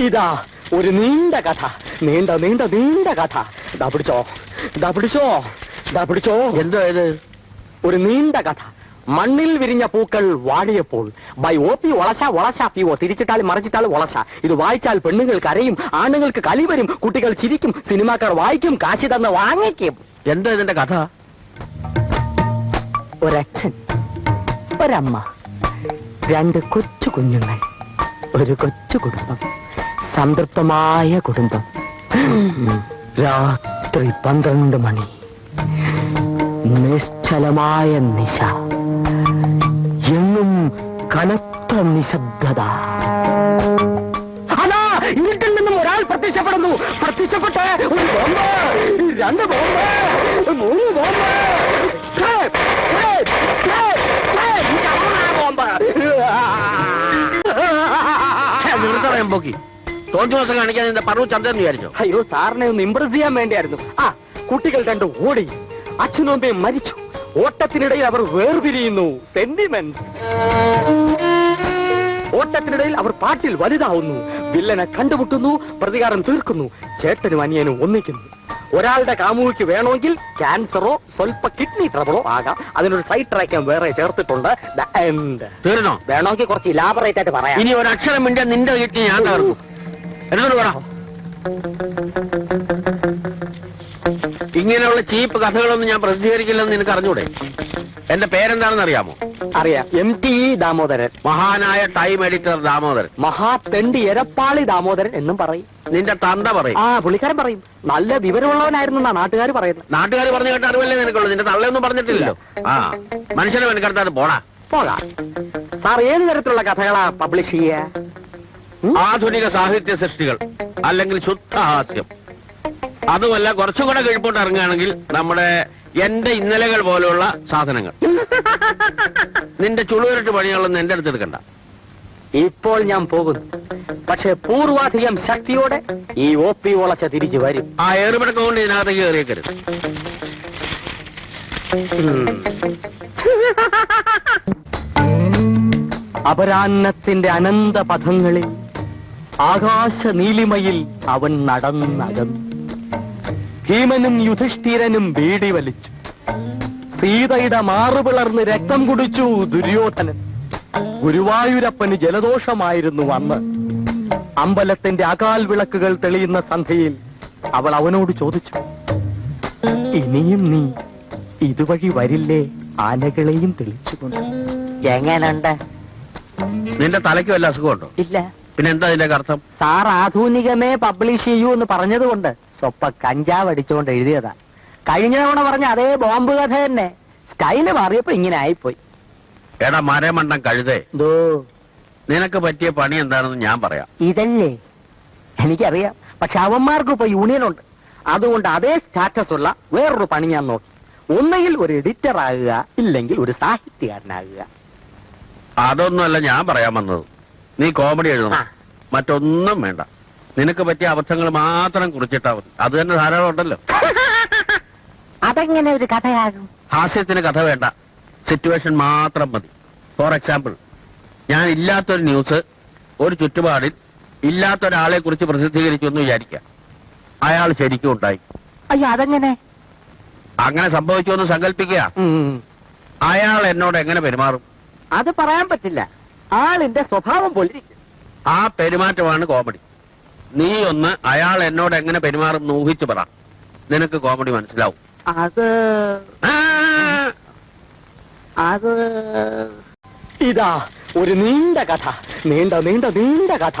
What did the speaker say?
ഇതാ ഒരു നീണ്ട കഥ, നീണ്ട നീണ്ട നീണ്ട കഥ. ദാ പിടിച്ചോ, ദാ പിടിച്ചോ, ദാ പിടിച്ചോ. എന്തോ ഇത്? ഒരു നീണ്ട കഥ. മണ്ണിൽ വിരിഞ്ഞ പൂക്കൾ വാടിയപ്പോൾ. By OP Olassa Olassa PO. തിരിച്ചിട്ടാലും മറിച്ചിട്ടാലും ഒളശ. ഇത് വായിച്ചാൽ പെണ്ണുങ്ങൾ കരയും, ആണുങ്ങൾക്ക് കലി വരും, കുട്ടികൾ ചിരിക്കും, സിനിമാക്കാർ വായിക്കും, കാശി തന്ന് വാങ്ങിക്കും. എന്താ ഇതിന്റെ കഥ? ഒരച്ഛൻ, ഒരമ്മ, 2 കൊച്ചു കുഞ്ഞുങ്ങൾ, ഒരു കൊച്ചു കുടുംബം, സംതൃപ്തമായ കുടുംബം. രാത്രി 12 മണി, നിശ്ചലമായ നിശ, എങ്ങും കനത്ത നിശബ്ദത. അതാ വീട്ടിൽ നിന്നും ഒരാൾ പ്രത്യക്ഷപ്പെടുന്നു. പ്രത്യക്ഷപ്പെട്ട് ഒരു ബോംബ്, 2 ബോംബ്, 3 ബോംബ്, പോക്കി തോന്നി ദിവസം കാണിക്കാൻ നിന്റെ പറവു ചന്ദ്രൻ വിചാരിച്ചോ? അയ്യോ, സാറിനെ ഒന്ന് ഇംപ്രസ് ചെയ്യാൻ വേണ്ടിയായിരുന്നു. ആ കുട്ടികൾ 2 ഓടി, അച്ഛനും അമ്മയും മരിച്ചു. ഓട്ടത്തിനിടയിൽ അവർ വേർപിരിയുന്നു. സെന്റിമെന്റ്. ഓട്ടത്തിനിടയിൽ അവർ പാട്ടിൽ വലുതാവുന്നു. വില്ലനെ കണ്ടുമുട്ടുന്നു, പ്രതികാരം തീർക്കുന്നു, ചേട്ടനും അനിയനും ഒന്നിക്കുന്നു. ഒരാളുടെ കാമുകിക്ക് വേണമെങ്കിൽ ക്യാൻസറോ സ്വൽപ്പ കിഡ്നി ട്രബിളോ ആകാം. അതിനൊരു സൈഡ് ട്രാക്കാൻ വേറെ ചേർത്തിട്ടുണ്ട്. തീർന്നോ? വേണമെങ്കിൽ കുറച്ച് ഇലാബറേറ്റ് ആയിട്ട് പറയാം. ഇനി ഒരു അക്ഷരം മിണ്ട നിന്റെ കിഡ്നി ഞാൻ തീർന്നു. എന്നോട് പറ. ഇങ്ങനെയുള്ള ചീപ്പ് കഥകളൊന്നും ഞാൻ പ്രസിദ്ധീകരിക്കില്ലെന്ന് നിനക്ക് അറിഞ്ഞൂടെ? എന്റെ പേരെന്താണെന്ന് അറിയാമോ? അറിയാം. MTE ദാമോദരൻ. മഹാനായ ടൈം എഡിറ്റർ ദാമോദരൻ. മഹാതെണ്ടി എരപ്പാളി ദാമോദരൻ എന്നും പറയും. നിന്റെ തന്ത പറയും. ആ പുള്ളിക്കാരൻ പറയും. നല്ല വിവരമുള്ളവനായിരുന്നു എന്നാ നാട്ടുകാർ പറയുന്നത്. നാട്ടുകാർ പറഞ്ഞു കേട്ട അറിവല്ലേ നിനക്കുള്ളൂ. നിന്റെ തള്ളയൊന്നും പറഞ്ഞിട്ടില്ലല്ലോ. ആ മനുഷ്യനെ വെനക്കെടുത്താതെ പോടാ. പോകാം. സാർ ഏത് തരത്തിലുള്ള കഥകളാ പബ്ലിഷ് ചെയ്യുക? ആധുനിക സാഹിത്യ സൃഷ്ടികൾ, അല്ലെങ്കിൽ ശുദ്ധഹാസ്യം. അതുമല്ല കുറച്ചും കൂടെ കീഴ്പോട്ട് ഇറങ്ങുകയാണെങ്കിൽ നമ്മുടെ എന്റെ ഇന്നലകൾ പോലെയുള്ള സാധനങ്ങൾ. നിന്റെ ചുളുവരട്ട് പണികളൊന്നും എന്റെ അടുത്ത് എടുക്കണ്ട. ഇപ്പോൾ ഞാൻ പോകുന്നു. പക്ഷെ പൂർവാധികം ശക്തിയോടെ ഈ OP ഒളശ തിരിച്ചു വരും. ആ ഏറുപടക്കം കൊണ്ട് ഇതിനകത്തേക്ക് കയറിയേക്കരുത്. അപരാന്നത്തിന്റെ അനന്ത പഥങ്ങളിൽ ആകാശ നീലിമയിൽ അവൻ നടന്നകന്നു. ഭീമനും യുധിഷ്ഠിരനും ബീഡി വലിച്ചു. സീതയുടെ മാറുപിളർന്ന് രക്തം കുടിച്ചു ദുര്യോധനൻ. ഗുരുവായൂരപ്പന് ജലദോഷമായിരുന്നു അന്ന്. അമ്പലത്തിന്റെ അകാൽ വിളക്കുകൾ തെളിയുന്ന സന്ധ്യയിൽ അവൾ അവനോട് ചോദിച്ചു, ഇനിയും നീ ഇതുവഴി വരില്ലേ ആനകളെയും തെളിച്ചുകൊണ്ട്? എങ്ങനുണ്ട്? നിന്റെ തലയ്ക്ക് വല്ല അസുഖമുണ്ടോ? ഇല്ല. പിന്നെ എന്താ ഇതിന്റെ അർത്ഥം? സാർ ആധുനികമേ പബ്ലിഷ് ചെയ്യൂ എന്ന് പറഞ്ഞതുകൊണ്ട് സ്വപ്പ കഞ്ചാവ് അടിച്ചുകൊണ്ട് എഴുതിയതാ. കഴിഞ്ഞ തവണ പറഞ്ഞ അതേ ബോംബ് കഥ തന്നെ. സ്റ്റൈല് മാറിയപ്പോ ഇങ്ങനെ ആയിപ്പോയി. എടാ മരമണ്ടം കഴുതേ, നിനക്ക് പറ്റിയ പണി എന്താണെന്ന് ഞാൻ പറയാം. ഇതല്ലേ? എനിക്കറിയാം. പക്ഷെ അവന്മാർക്ക് ഇപ്പൊ യൂണിയനുണ്ട്. അതുകൊണ്ട് അതേ സ്റ്റാറ്റസ് ഉള്ള വേറൊരു പണി ഞാൻ നോക്കി. ഒന്നുകിൽ ഒരു എഡിറ്റർ ആകുക, ഇല്ലെങ്കിൽ ഒരു സാഹിത്യകാരനാകുക. അതൊന്നുമല്ല ഞാൻ പറയാൻ വന്നത്. നീ കോമഡി എഴുതണം, മറ്റൊന്നും വേണ്ട. നിനക്ക് പറ്റിയ അബദ്ധങ്ങൾ മാത്രം കുറിച്ചിട്ടാ മതി. അത് തന്നെ ധാരാളം ഉണ്ടല്ലോ. അതെങ്ങനെ ഒരു കഥയാകും? ഹാസ്യത്തിന് കഥ വേണ്ട, സിറ്റുവേഷൻ മാത്രം മതി. ഫോർ എക്സാമ്പിൾ, ഞാൻ ഇല്ലാത്തൊരു ന്യൂസ് ഒരു ചുറ്റുപാടിൽ ഇല്ലാത്തൊരാളെ കുറിച്ച് പ്രസിദ്ധീകരിച്ചു എന്ന് വിചാരിക്കാം. അയാൾ ശരിക്കും ഉണ്ടായി. അയ്യോ, അതെങ്ങനെ? അങ്ങനെ സംഭവിക്കുമെന്ന് സങ്കല്പിക്കുക. അയാൾ എന്നോട് എങ്ങനെ പെരുമാറും? അത് പറയാൻ പറ്റില്ല. ആളിന്റെ സ്വഭാവം പോലെ ആ പെരുമാറ്റമാണ് കോമഡി. നീ ഒന്ന് അയാൾ എന്നോട് എങ്ങനെ പെരുമാറും ഊഹിച്ചു പറ. നിനക്ക് കോമഡി മനസ്സിലാവും. ഇതാ ഒരു നീണ്ട കഥ, നീണ്ട നീണ്ട നീണ്ട കഥ.